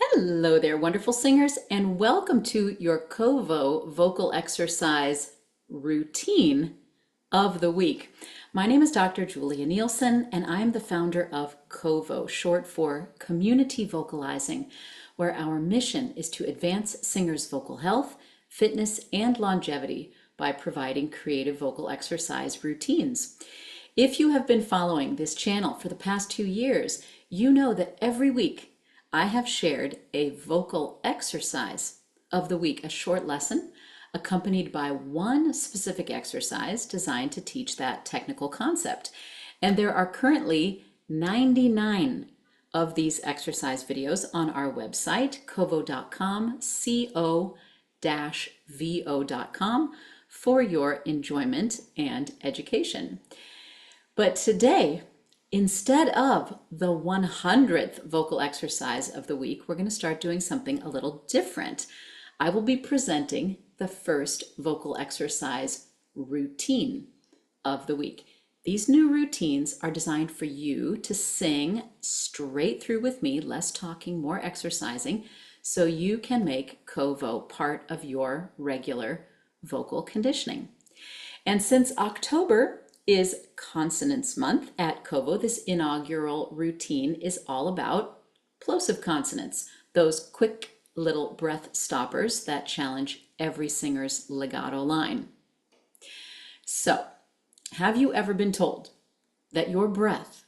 Hello there, wonderful singers, and welcome to your COVO vocal exercise routine of the week. My name is Dr. Julia Nielsen, and I am the founder of COVO, short for Community Vocalizing, where our mission is to advance singers' vocal health, fitness, and longevity by providing creative vocal exercise routines. If you have been following this channel for the past 2 years, you know that every week I have shared a vocal exercise of the week, a short lesson accompanied by one specific exercise designed to teach that technical concept. And there are currently 99 of these exercise videos on our website, covo.com, co-vo.com, for your enjoyment and education. But today, instead of the 100th vocal exercise of the week, we're going to start doing something a little different. I will be presenting the first vocal exercise routine of the week. These new routines are designed for you to sing straight through with me, less talking, more exercising, so you can make COVO part of your regular vocal conditioning. And since October is Consonants Month at COVO, this inaugural routine is all about plosive consonants, those quick little breath stoppers that challenge every singer's legato line. So, have you ever been told that your breath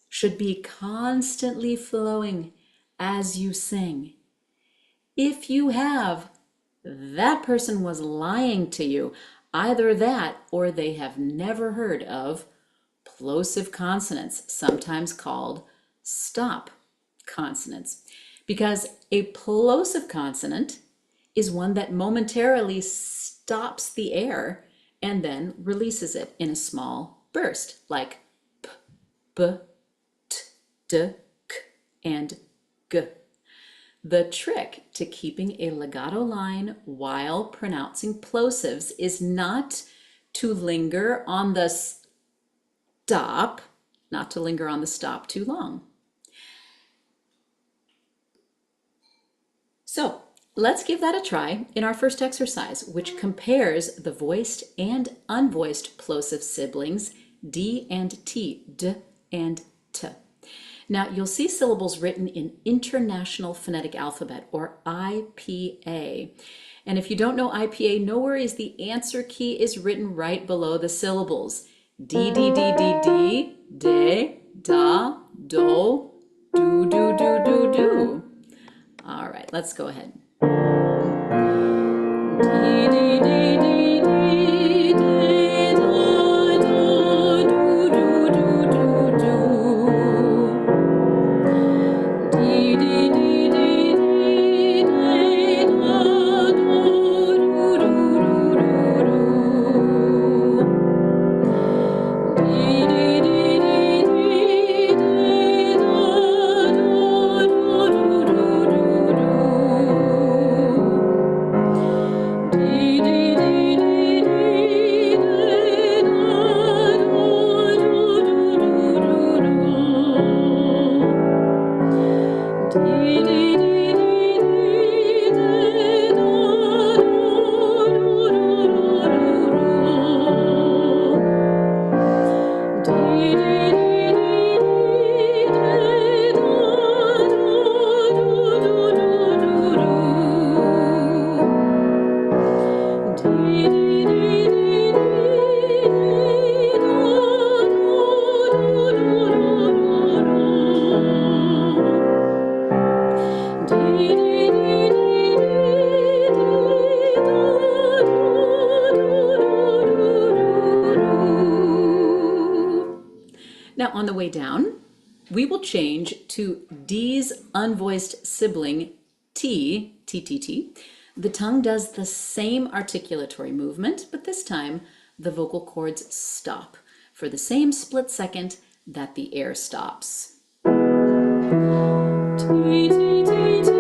should be constantly flowing as you sing? If you have, that person was lying to you. Either that or they have never heard of plosive consonants, sometimes called stop consonants. Because a plosive consonant is one that momentarily stops the air and then releases it in a small burst, like p, b, t, d, k, and g. The trick to keeping a legato line while pronouncing plosives is not to linger on the stop, too long. So let's give that a try in our first exercise, which compares the voiced and unvoiced plosive siblings D and T, D and T. Now, you'll see syllables written in International Phonetic Alphabet, or IPA. And if you don't know IPA, no worries, the answer key is written right below the syllables. D, D, D, D, D, de, da, do, do, do, do, do, do. All right, let's go ahead. D, D, D, D, D, de, da, da, do, do, do, do, do. Now, on the way down, we will change to D's unvoiced sibling T, T, T, T. The tongue does the same articulatory movement, but this time the vocal cords stop for the same split second that the air stops. T, T, T, T, T.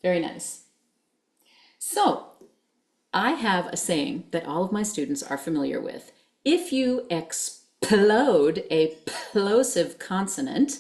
Very nice. So, I have a saying that all of my students are familiar with. If you explode a plosive consonant,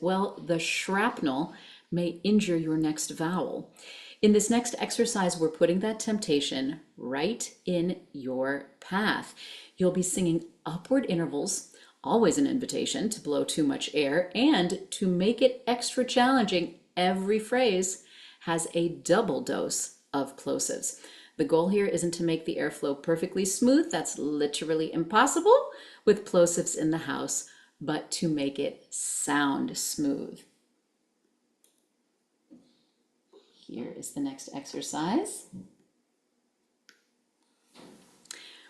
well, the shrapnel may injure your next vowel. In this next exercise, we're putting that temptation right in your path. You'll be singing upward intervals, always an invitation to blow too much air, and to make it extra challenging, every phrase has a double dose of plosives. The goal here isn't to make the airflow perfectly smooth, that's literally impossible with plosives in the house, but to make it sound smooth. Here is the next exercise.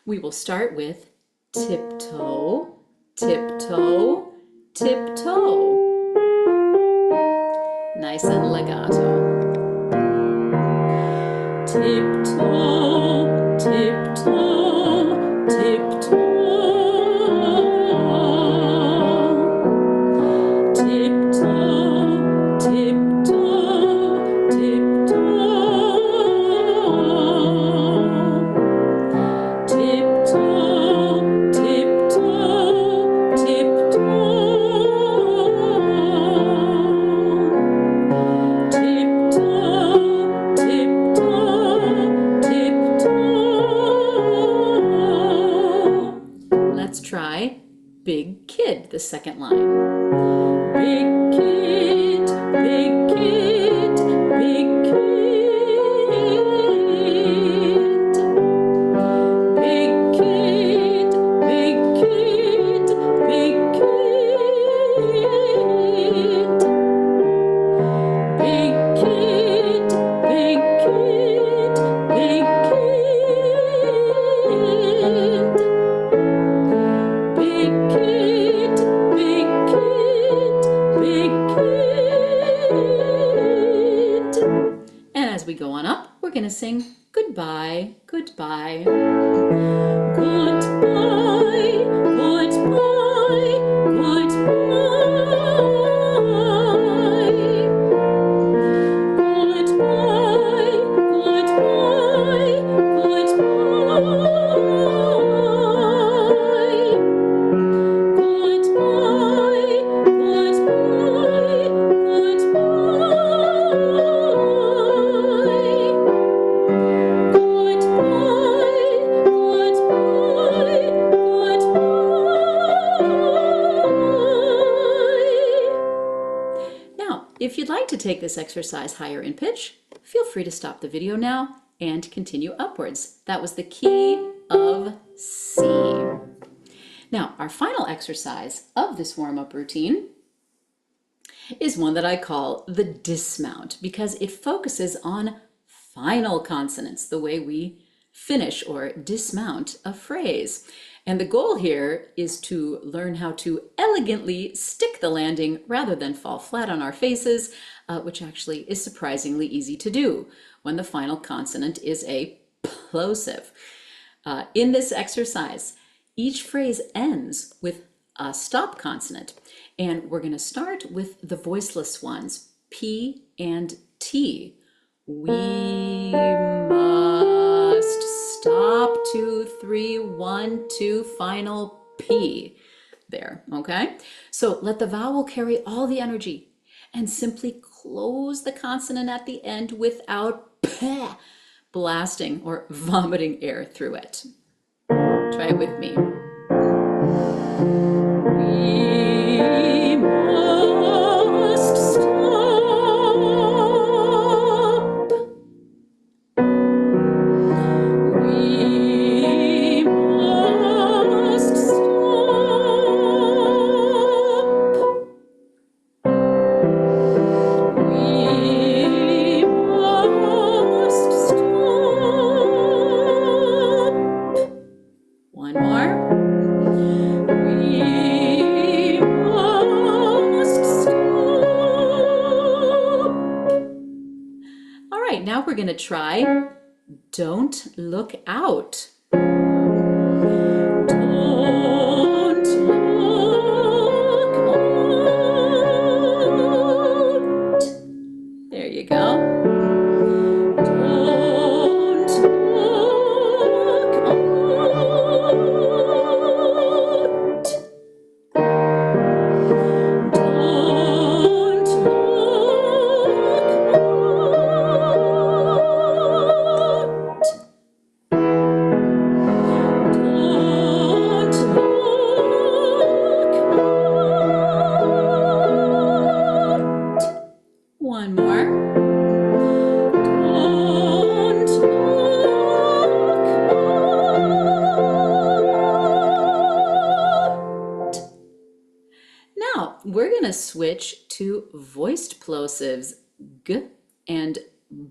We will start with tiptoe, tiptoe, tiptoe. Nice and legato. Tiptoe, tiptoe, tiptoe. Tiptoe, tiptoe, tiptoe. Tiptoe, tiptoe, tiptoe. Let's try big kid, the second line. Big kid, big kid, big kid. Big kid, big kid, big kid. Big kid, big kid, big kid. Big kid, big kid, big kid. And as we go on up, we're going to sing goodbye, goodbye. Goodbye, goodbye, goodbye. Goodbye, goodbye, goodbye. If you'd like to take this exercise higher in pitch, feel free to stop the video now and continue upwards. That was the key of C. Now, our final exercise of this warm-up routine is one that I call the dismount because it focuses on final consonants, the way we finish or dismount a phrase. And the goal here is to learn how to elegantly stick the landing rather than fall flat on our faces, which actually is surprisingly easy to do when the final consonant is a plosive. In this exercise, each phrase ends with a stop consonant, and we're going to start with the voiceless ones, P and T. We must stop, 2, 3, 1, 2, final P. There, okay? So let the vowel carry all the energy and simply close the consonant at the end without blasting or vomiting air through it. Try it with me. We must stop. We must stop. We must stop. One more. try Don't Look Out. Don't look out. There you go. Don't look out. Don't look out. Don't look out. One more. Don't look out. Now, we're going to switch to voiced plosives, g and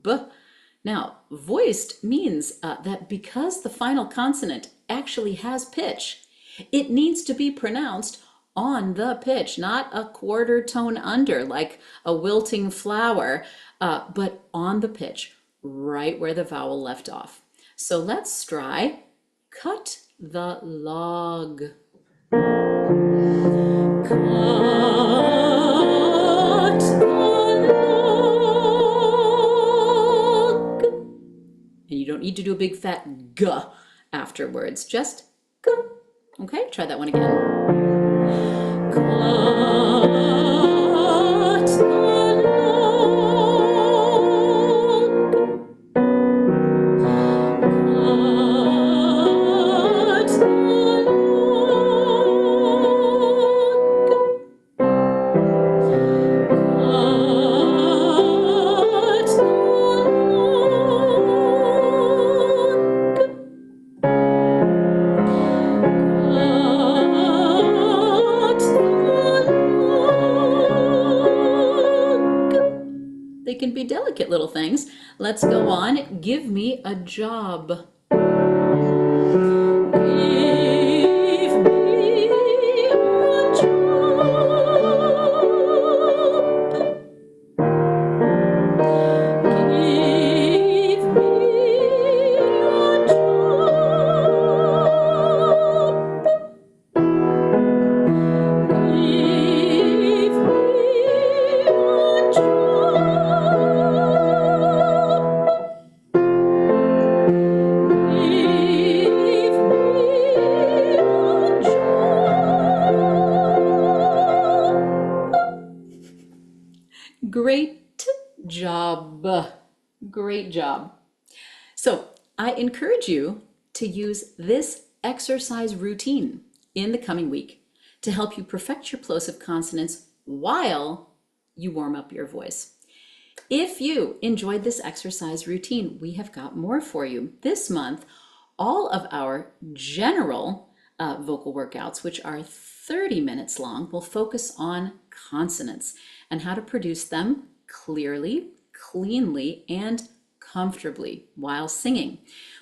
b. Now, voiced means that because the final consonant actually has pitch, it needs to be pronounced on the pitch, not a quarter tone under like a wilting flower, but on the pitch, right where the vowel left off. So let's try cut the log. Cut the log. And you don't need to do a big fat g afterwards, just g. Okay, try that one again. Cut the log. Cut the They can be delicate little things. Let's go on. Give me a job. Give me a job. Give me a job. Give me a Great job. Great job. So I encourage you to use this exercise routine in the coming week to help you perfect your plosive consonants while you warm up your voice. If you enjoyed this exercise routine, we have got more for you. This month, all of our general vocal workouts, which are 30 minutes long, will focus on consonants and how to produce them clearly, cleanly, and comfortably while singing.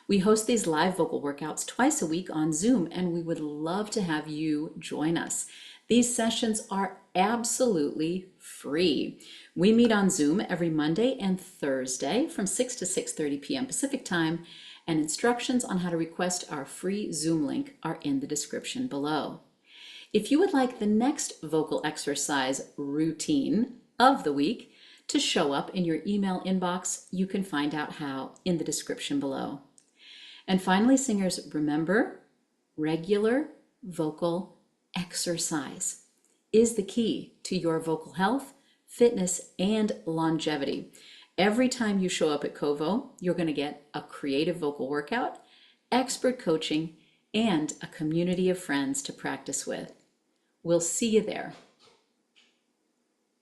We host these live vocal workouts twice a week on Zoom, and we would love to have you join us. These sessions are absolutely free. We meet on Zoom every Monday and Thursday from 6 to 6:30 p.m. Pacific Time, and instructions on how to request our free Zoom link are in the description below. If you would like the next vocal exercise routine of the week to show up in your email inbox, you can find out how in the description below. And finally, singers, remember, regular vocal exercise is the key to your vocal health, fitness, and longevity. Every time you show up at Kovo, you're going to get a creative vocal workout, expert coaching, and a community of friends to practice with. We'll see you there.